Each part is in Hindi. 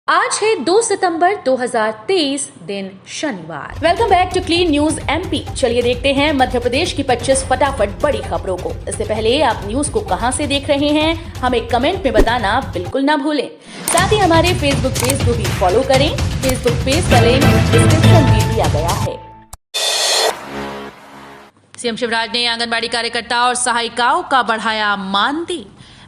आज है 2 सितंबर 2023 दिन शनिवार। Welcome back to clean news MP. चलिए देखते हैं मध्य प्रदेश की 25 फटाफट बड़ी खबरों को। इससे पहले आप न्यूज को कहां से देख रहे हैं हमें कमेंट में बताना बिल्कुल ना भूलें। साथ ही हमारे फेसबुक पेज को भी फॉलो करें। फेसबुक पेज का लिंक डिस्क्रिप्शन में दिया गया है। सीएम शिवराज ने आंगनबाड़ी कार्यकर्ता और सहायिकाओं का बढ़ाया मानदेय।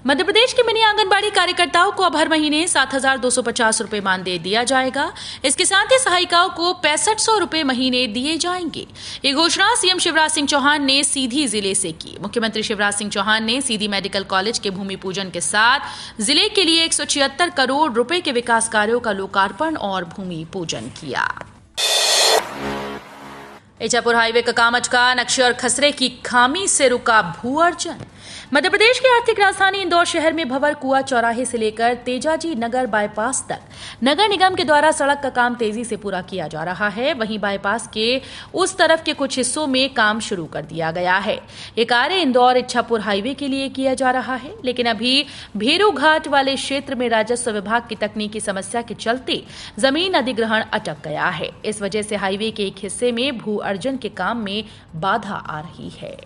मध्य प्रदेश के मिनी आंगनबाड़ी कार्यकर्ताओं को अब हर महीने 7,250 रुपए मानदेय दिया जाएगा। इसके साथ ही सहायिकाओं को 6500 रुपए महीने दिए जाएंगे। ये घोषणा सीएम शिवराज सिंह चौहान ने सीधी जिले से की। मुख्यमंत्री शिवराज सिंह चौहान ने सीधी मेडिकल कॉलेज के भूमि पूजन के साथ जिले के लिए 176 करोड़ रुपए के विकास कार्यों का लोकार्पण और भूमि पूजन किया। इछापुर हाईवे का काम अचका, नक्शे और खसरे की खामी से रुका भू अर्जन। मध्य प्रदेश की आर्थिक राजधानी इंदौर शहर में भंवर कुआ चौराहे से लेकर तेजाजी नगर बाईपास तक नगर निगम के द्वारा सड़क का काम तेजी से पूरा किया जा रहा है। वहीं बाईपास के उस तरफ के कुछ हिस्सों में काम शुरू कर दिया गया है। ये कार्य इंदौर इछापुर हाईवे के लिए किया जा रहा है, लेकिन अभी भेरू घाट वाले क्षेत्र में राजस्व विभाग की तकनीकी समस्या के चलते जमीन अधिग्रहण अटक गया है। इस वजह से हाईवे के एक हिस्से में भू अर्जन के काम में बाधा आ रही है।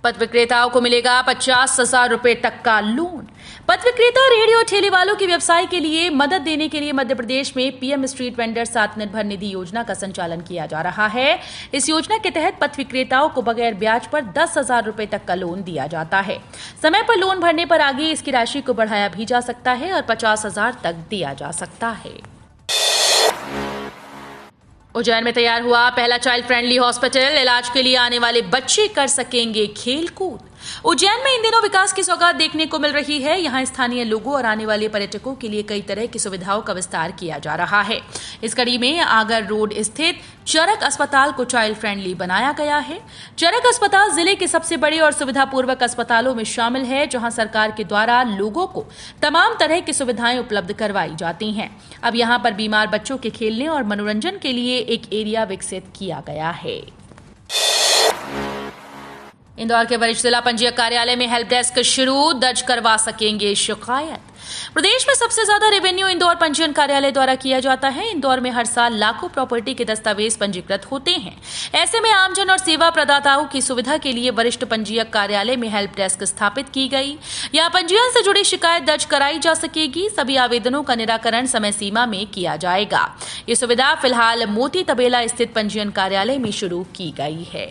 पथ विक्रेताओं को मिलेगा 50,000 रुपए तक का लोन। पथ विक्रेता, रेहड़ी और ठेले वालों के व्यवसाय के लिए मदद देने के लिए मध्य प्रदेश में PM street vendors Atmanirbhar Nidhi योजना का संचालन किया जा रहा है। इस योजना के तहत पथ विक्रेताओं को बगैर ब्याज पर 10,000 रुपए तक का लोन दिया जाता है। समय पर लोन भरने पर आगे इसकी राशि को बढ़ाया भी जा सकता है और 50,000 तक दिया जा सकता है। उज्जैन में तैयार हुआ पहला चाइल्ड फ्रेंडली हॉस्पिटल। इलाज के लिए आने वाले बच्चे कर सकेंगे खेल कूद। उज्जैन में इन दिनों विकास की सौगात देखने को मिल रही है। यहाँ स्थानीय लोगों और आने वाले पर्यटकों के लिए कई तरह की सुविधाओं का विस्तार किया जा रहा है। इस कड़ी में आगर रोड स्थित चरक अस्पताल को चाइल्ड फ्रेंडली बनाया गया है। चरक अस्पताल जिले के सबसे बड़े और सुविधापूर्वक अस्पतालों में शामिल है, जहां सरकार के द्वारा लोगों को तमाम तरह की सुविधाएं उपलब्ध करवाई जाती हैं। अब यहां पर बीमार बच्चों के खेलने और मनोरंजन के लिए एक एरिया विकसित किया गया है। इंदौर के वरिष्ठ जिला पंजीयक कार्यालय में हेल्प डेस्क शुरू, दर्ज करवा सकेंगे शिकायत। प्रदेश में सबसे ज्यादा रेवेन्यू इंदौर पंजीयन कार्यालय द्वारा किया जाता है। इंदौर में हर साल लाखों प्रॉपर्टी के दस्तावेज पंजीकृत होते हैं। ऐसे में आमजन और सेवा प्रदाताओं की सुविधा के लिए वरिष्ठ पंजीयक कार्यालय में हेल्प डेस्क स्थापित की गई। यहाँ पंजीयन से जुड़ी शिकायत दर्ज कराई जा सकेगी। सभी आवेदनों का निराकरण समय सीमा में किया जाएगा। ये सुविधा फिलहाल मोती तबेला स्थित पंजीयन कार्यालय में शुरू की गई है।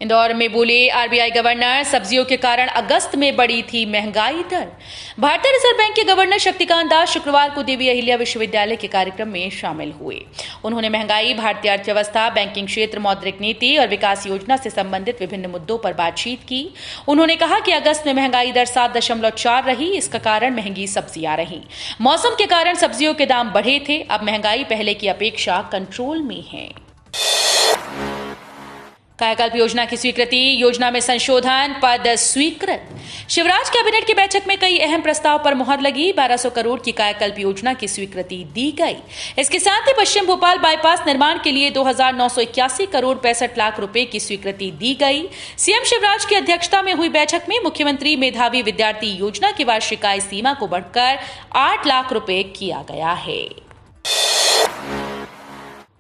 इंदौर में बोले आरबीआई गवर्नर, सब्जियों के कारण अगस्त में बढ़ी थी महंगाई दर। भारतीय रिजर्व बैंक के गवर्नर शक्तिकांत दास शुक्रवार को देवी अहिल्या विश्वविद्यालय के कार्यक्रम में शामिल हुए। उन्होंने महंगाई, भारतीय अर्थव्यवस्था, बैंकिंग क्षेत्र, मौद्रिक नीति और विकास योजना से संबंधित विभिन्न मुद्दों पर बातचीत की। उन्होंने कहा कि अगस्त में महंगाई दर 7.4 रही। इसका कारण महंगी सब्जियां रही। मौसम के कारण सब्जियों के दाम बढ़े थे। अब महंगाई पहले की अपेक्षा कंट्रोल में है। कायाकल्प योजना की स्वीकृति, योजना में संशोधन, पद स्वीकृत। शिवराज कैबिनेट की बैठक में कई अहम प्रस्ताव पर मुहर लगी। 1200 करोड़ की कायाकल्प योजना की स्वीकृति दी गई। इसके साथ ही पश्चिम भोपाल बाईपास निर्माण के लिए 2,981 करोड़ 65 लाख रुपए की स्वीकृति दी गई। सीएम शिवराज की अध्यक्षता में हुई बैठक में मुख्यमंत्री मेधावी विद्यार्थी योजना की वार्षिक आय सीमा को बढ़कर 8 लाख रुपए किया गया है।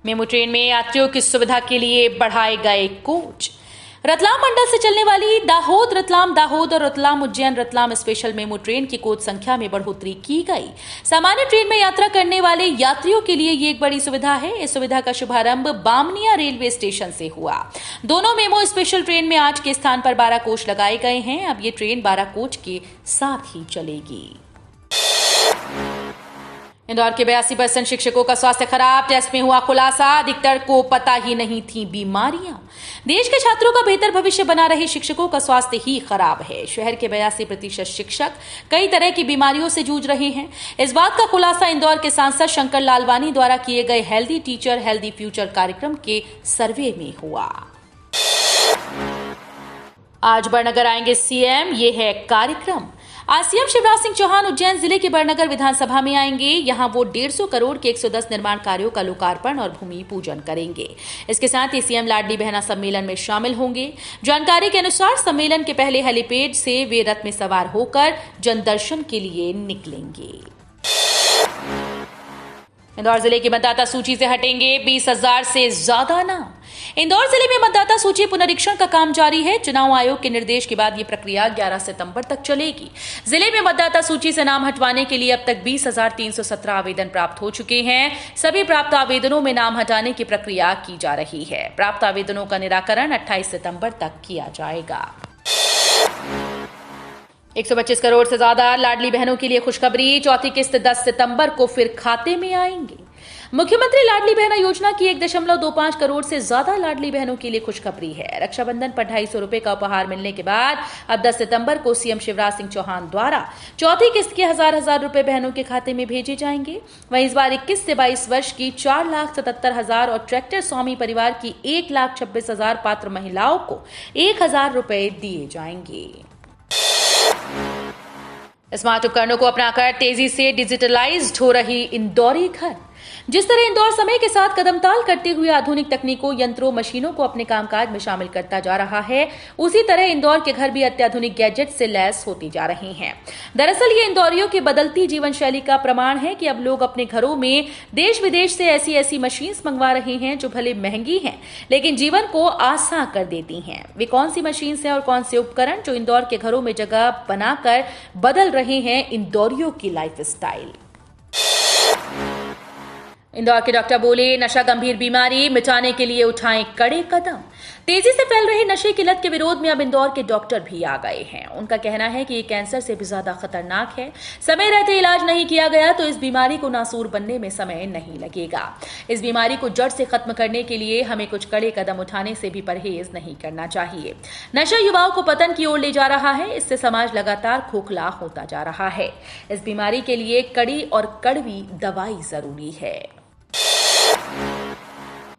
मेमू ट्रेन में यात्रियों की सुविधा के लिए बढ़ाए गए कोच। रतलाम मंडल से चलने वाली दाहोद रतलाम, दाहोद और Ratlam Ujjain Ratlam special MEMU train की कोच संख्या में बढ़ोतरी की गई। सामान्य ट्रेन में यात्रा करने वाले यात्रियों के लिए ये एक बड़ी सुविधा है। इस सुविधा का शुभारंभ बामनिया रेलवे स्टेशन से हुआ। दोनों मेमू स्पेशल ट्रेन में 8 के स्थान पर 12 कोच लगाए गए हैं। अब ये ट्रेन 12 कोच के साथ ही चलेगी। इंदौर के 82% शिक्षकों का स्वास्थ्य खराब, टेस्ट में हुआ खुलासा। अधिकतर को पता ही नहीं थी बीमारियां। देश के छात्रों का बेहतर भविष्य बना रहे शिक्षकों का स्वास्थ्य ही खराब है। शहर के 82% शिक्षक कई तरह की बीमारियों से जूझ रहे हैं। इस बात का खुलासा इंदौर के सांसद शंकर लालवानी द्वारा किए गए हेल्दी टीचर हेल्दी फ्यूचर कार्यक्रम के सर्वे में हुआ। आज बड़नगर आएंगे सीएम, ये है कार्यक्रम। आज सीएम शिवराज सिंह चौहान उज्जैन जिले के बड़नगर विधानसभा में आएंगे। यहां वो 150 करोड़ के 110 निर्माण कार्यों का लोकार्पण और भूमि पूजन करेंगे। इसके साथ ही सीएम लाडली बहना सम्मेलन में शामिल होंगे। जानकारी के अनुसार सम्मेलन के पहले हेलीपैड से वे रथ में सवार होकर जनदर्शन के लिए निकलेंगे। इंदौर जिले की मतदाता सूची से हटेंगे 20,000 से ज्यादा नाम। इंदौर जिले में मतदाता सूची पुनरीक्षण का काम जारी है। चुनाव आयोग के निर्देश के बाद ये प्रक्रिया 11 सितंबर तक चलेगी। जिले में मतदाता सूची से नाम हटवाने के लिए अब तक 20,317 आवेदन प्राप्त हो चुके हैं। सभी प्राप्त आवेदनों में नाम हटाने की प्रक्रिया की जा रही है। प्राप्त आवेदनों का निराकरण 28 सितंबर तक किया जाएगा। 125 करोड़ से ज्यादा लाडली बहनों के लिए खुशखबरी। चौथी किस्त 10 सितंबर को फिर खाते में आएंगे। मुख्यमंत्री लाडली बहना योजना की 1.25 करोड़ से ज्यादा लाडली बहनों के लिए खुशखबरी है। रक्षाबंधन पर 250 रुपए का उपहार मिलने के बाद अब 10 सितंबर को सीएम शिवराज सिंह चौहान द्वारा चौथी किस्त के हजार रुपए बहनों के खाते में भेजे जाएंगे। वहीं इस बार 21 से 22 वर्ष की 4,77,000 और ट्रैक्टर स्वामी परिवार की 1,26,000 पात्र महिलाओं को 1,000 रुपए दिए जाएंगे। स्मार्ट उपकरणों को अपनाकर तेजी से डिजिटलाइज्ड हो रही इंदौरी घर। जिस तरह इंदौर समय के साथ कदमताल करते हुए आधुनिक तकनीकों, यंत्रों, मशीनों को अपने कामकाज में शामिल करता जा रहा है, उसी तरह इंदौर के घर भी अत्याधुनिक गैजेट से लैस होती जा रहे हैं। दरअसल ये इंदौरियों की बदलती जीवन शैली का प्रमाण है कि अब लोग अपने घरों में देश विदेश से ऐसी मशीन्स मंगवा रहे हैं जो भले महंगी हैं लेकिन जीवन को आसान कर देती हैं। वे कौन सी मशीन्स हैं और कौन से उपकरण जो इंदौर के घरों में जगह बनाकर बदल रहे हैं इंदौरियों की लाइफस्टाइल। इंदौर के डॉक्टर बोले, नशा गंभीर बीमारी, मिटाने के लिए उठाएं कड़े कदम। तेजी से फैल रही नशे की लत के विरोध में अब इंदौर के डॉक्टर भी आ गए हैं। उनका कहना है कि ये कैंसर से भी ज्यादा खतरनाक है। समय रहते इलाज नहीं किया गया तो इस बीमारी को नासूर बनने में समय नहीं लगेगा। इस बीमारी को जड़ से खत्म करने के लिए हमें कुछ कड़े कदम उठाने से भी परहेज नहीं करना चाहिए। नशा युवाओं को पतन की ओर ले जा रहा है। इससे समाज लगातार खोखला होता जा रहा है। इस बीमारी के लिए कड़ी और कड़वी दवाई जरूरी है।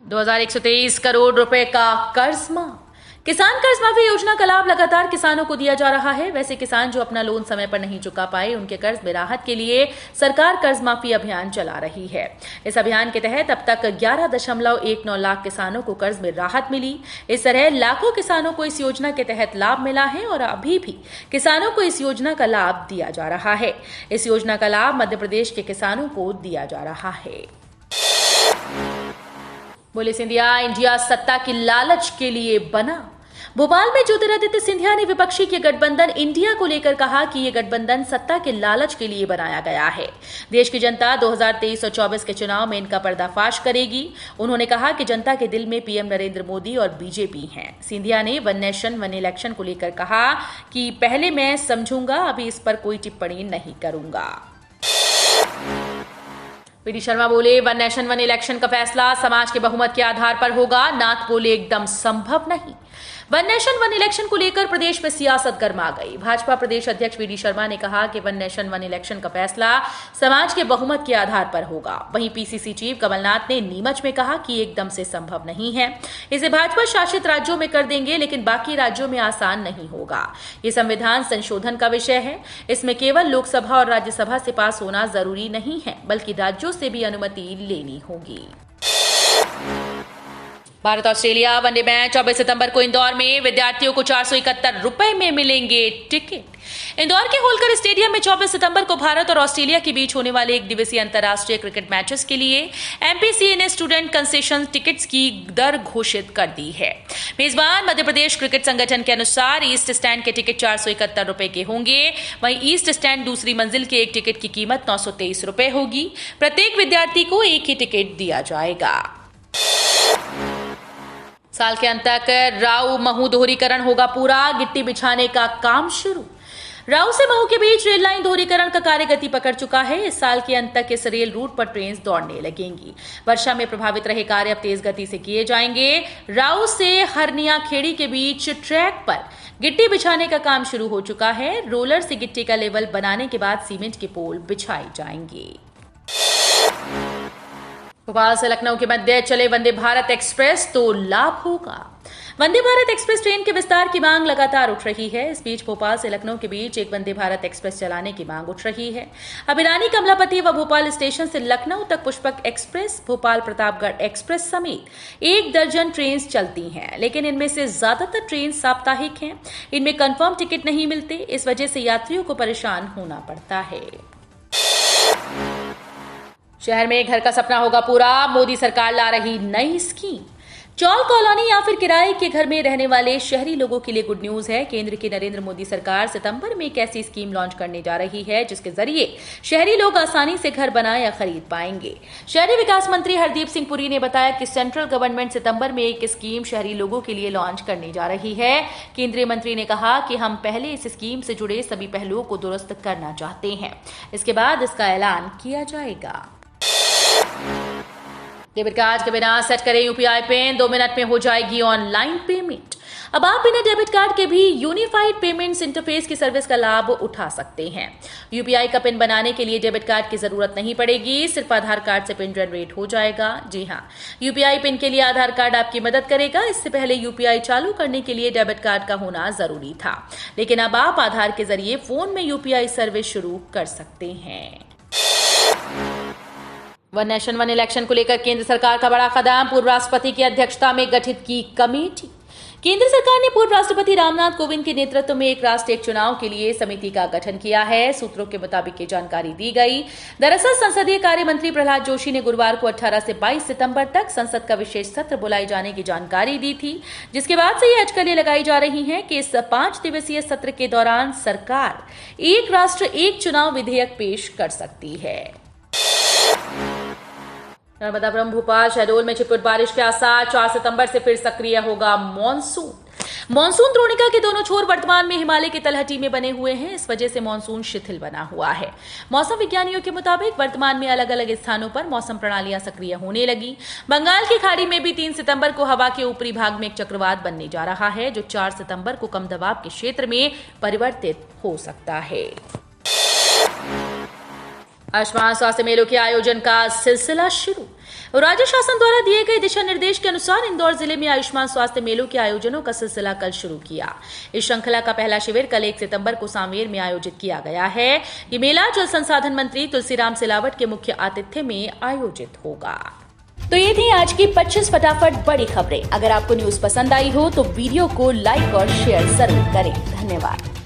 2,123 करोड़ रुपए का कर्ज माफ। किसान कर्ज माफी योजना का लाभ लगातार किसानों को दिया जा रहा है। वैसे किसान जो अपना लोन समय पर नहीं चुका पाए, उनके कर्ज में राहत के लिए सरकार कर्ज माफी अभियान चला रही है। इस अभियान के तहत अब तक 11.19 लाख किसानों को कर्ज में राहत मिली। इस तरह लाखों किसानों को इस योजना के तहत लाभ मिला है और अभी भी किसानों को इस योजना का लाभ दिया जा रहा है। इस योजना का लाभ मध्य प्रदेश के किसानों को दिया जा रहा है। बोले सिंधिया, इंडिया सत्ता की लालच के लिए बना। भोपाल में ज्योतिरादित्य सिंधिया ने विपक्षी के गठबंधन इंडिया को लेकर कहा कि यह गठबंधन सत्ता के लालच के लिए बनाया गया है। देश की जनता 2023 और 24 के चुनाव में इनका पर्दाफाश करेगी। उन्होंने कहा कि जनता के दिल में पीएम नरेंद्र मोदी और बीजेपी हैं। सिंधिया ने वन नेशन वन इलेक्शन को लेकर कहा कि पहले मैं समझूंगा, अभी इस पर कोई टिप्पणी नहीं करूंगा। पीडी शर्मा बोले, वन नेशन वन इलेक्शन का फैसला समाज के बहुमत के आधार पर होगा। नाथ बोले, एकदम संभव नहीं। वन नेशन वन इलेक्शन को लेकर प्रदेश में सियासत गर्मा गई। भाजपा प्रदेश अध्यक्ष पीडी शर्मा ने कहा कि वन नेशन वन इलेक्शन का फैसला समाज के बहुमत के आधार पर होगा। वहीं पीसीसी चीफ कमलनाथ ने नीमच में कहा कि एकदम से संभव नहीं है। इसे भाजपा शासित राज्यों में कर देंगे लेकिन बाकी राज्यों में आसान नहीं होगा। ये संविधान संशोधन का विषय है। इसमें केवल लोकसभा और राज्यसभा से पास होना जरूरी नहीं है बल्कि राज्यों से भी अनुमति लेनी होगी। भारत ऑस्ट्रेलिया वनडे मैच 24 सितंबर को इंदौर में। विद्यार्थियों को 471 रुपए में मिलेंगे टिकट। इंदौर के होलकर स्टेडियम में 24 सितंबर को भारत और ऑस्ट्रेलिया के बीच होने वाले एक दिवसीय अंतर्राष्ट्रीय क्रिकेट मैचेस के लिए एमपीसीए ने स्टूडेंट कंसेशन टिकट्स की दर घोषित कर दी है। मेजबान मध्य प्रदेश क्रिकेट संगठन के अनुसार ईस्ट स्टैंड के टिकट 471 रुपए के होंगे। वहीं ईस्ट स्टैंड दूसरी मंजिल के एक टिकट की कीमत 923 रुपए होगी। प्रत्येक विद्यार्थी को एक ही टिकट दिया जाएगा। साल के अंत तक राऊ महू दोहरीकरण होगा पूरा। गिट्टी बिछाने का काम शुरू। राऊ से महू के बीच रेल लाइन दोहरीकरण का कार्य गति पकड़ चुका है। इस साल के अंत तक इस रेल रूट पर ट्रेन दौड़ने लगेंगी। वर्षा में प्रभावित रहे कार्य अब तेज गति से किए जाएंगे। राऊ से हरनिया खेड़ी के बीच ट्रैक पर गिट्टी बिछाने का काम शुरू हो चुका है। रोलर से गिट्टी का लेवल बनाने के बाद सीमेंट के पोल बिछाए जाएंगे। भोपाल से लखनऊ के मध्य चले वंदे भारत एक्सप्रेस तो लाभ होगा। वंदे भारत एक्सप्रेस ट्रेन के विस्तार की मांग लगातार उठ रही है। इस बीच भोपाल से लखनऊ के बीच एक वंदे भारत एक्सप्रेस चलाने की मांग उठ रही है। अब रानी कमलापति व भोपाल स्टेशन से लखनऊ तक पुष्पक एक्सप्रेस, भोपाल प्रतापगढ़ एक्सप्रेस समेत 1 दर्जन ट्रेन चलती हैं, लेकिन इनमें से ज्यादातर ट्रेन साप्ताहिक हैं। इनमें कंफर्म टिकट नहीं मिलते, इस वजह से यात्रियों को परेशान होना पड़ता है। शहर में घर का सपना होगा पूरा, मोदी सरकार ला रही नई स्कीम। चौल कॉलोनी या फिर किराए के घर में रहने वाले शहरी लोगों के लिए गुड न्यूज है। केंद्र की नरेंद्र मोदी सरकार सितंबर में एक ऐसी स्कीम लॉन्च करने जा रही है जिसके जरिए शहरी लोग आसानी से घर बना या खरीद पाएंगे। शहरी विकास मंत्री हरदीप सिंह पुरी ने बताया कि सेंट्रल गवर्नमेंट सितंबर में एक स्कीम शहरी लोगों के लिए लॉन्च करने जा रही है। केंद्रीय मंत्री ने कहा कि हम पहले इस स्कीम से जुड़े सभी पहलुओं को दुरुस्त करना चाहते हैं, इसके बाद इसका ऐलान किया जाएगा। डेबिट कार्ड के बिना सेट करें यूपीआई पिन, 2 मिनट में हो जाएगी ऑनलाइन पेमेंट। अब आप बिना डेबिट कार्ड के भी यूनिफाइड पेमेंट्स इंटरफेस की सर्विस का लाभ उठा सकते हैं। यूपीआई का पिन बनाने के लिए डेबिट कार्ड की जरूरत नहीं पड़ेगी, सिर्फ आधार कार्ड से पिन जनरेट हो जाएगा। जी हां, यूपीआई पिन के लिए आधार कार्ड आपकी मदद करेगा। इससे पहले यूपीआई चालू करने के लिए डेबिट कार्ड का होना जरूरी था, लेकिन अब आप आधार के जरिए फोन में यूपीआई सर्विस शुरू कर सकते हैं। वन नेशन वन इलेक्शन को लेकर केंद्र सरकार का बड़ा कदम, पूर्व राष्ट्रपति की अध्यक्षता में गठित की कमेटी। केंद्र सरकार ने पूर्व राष्ट्रपति रामनाथ कोविंद के नेतृत्व में एक राष्ट्र एक चुनाव के लिए समिति का गठन किया है। सूत्रों के मुताबिक ये जानकारी दी गई। दरअसल संसदीय कार्य मंत्री प्रहलाद जोशी ने गुरुवार को 18 से 22 सितंबर तक संसद का विशेष सत्र बुलाए जाने की जानकारी दी थी, जिसके बाद से ये अटकलें लगाई जा रही हैं कि इस 5 दिवसीय सत्र के दौरान सरकार एक राष्ट्र एक चुनाव विधेयक पेश कर सकती है। नर्मदापुरम, भोपाल, शहडोल में छिटपुट बारिश के आसार। 4 सितंबर से फिर सक्रिय होगा मॉनसून। मॉनसून द्रोणिका के दोनों छोर वर्तमान में हिमालय की तलहटी में बने हुए हैं। इस वजह से मॉनसून शिथिल बना हुआ है। मौसम विज्ञानियों के मुताबिक वर्तमान में अलग अलग स्थानों पर मौसम प्रणालियां सक्रिय होने लगी। बंगाल की खाड़ी में भी 3 सितंबर को हवा के ऊपरी भाग में एक चक्रवात बनने जा रहा है, जो 4 सितंबर को कम दबाव के क्षेत्र में परिवर्तित हो सकता है। आयुष्मान स्वास्थ्य मेलों के आयोजन का सिलसिला शुरू। राज्य शासन द्वारा दिए गए दिशा निर्देश के अनुसार इंदौर जिले में आयुष्मान स्वास्थ्य मेलों के आयोजनों का सिलसिला कल शुरू किया। इस श्रृंखला का पहला शिविर कल 1 सितंबर को सांवेर में आयोजित किया गया है। ये मेला जल संसाधन मंत्री तुलसीराम सिलावट के मुख्य आतिथ्य में आयोजित होगा। तो ये थी आज की 25 फटाफट बड़ी खबरें। अगर आपको न्यूज पसंद आई हो तो वीडियो को लाइक और शेयर जरूर करें। धन्यवाद।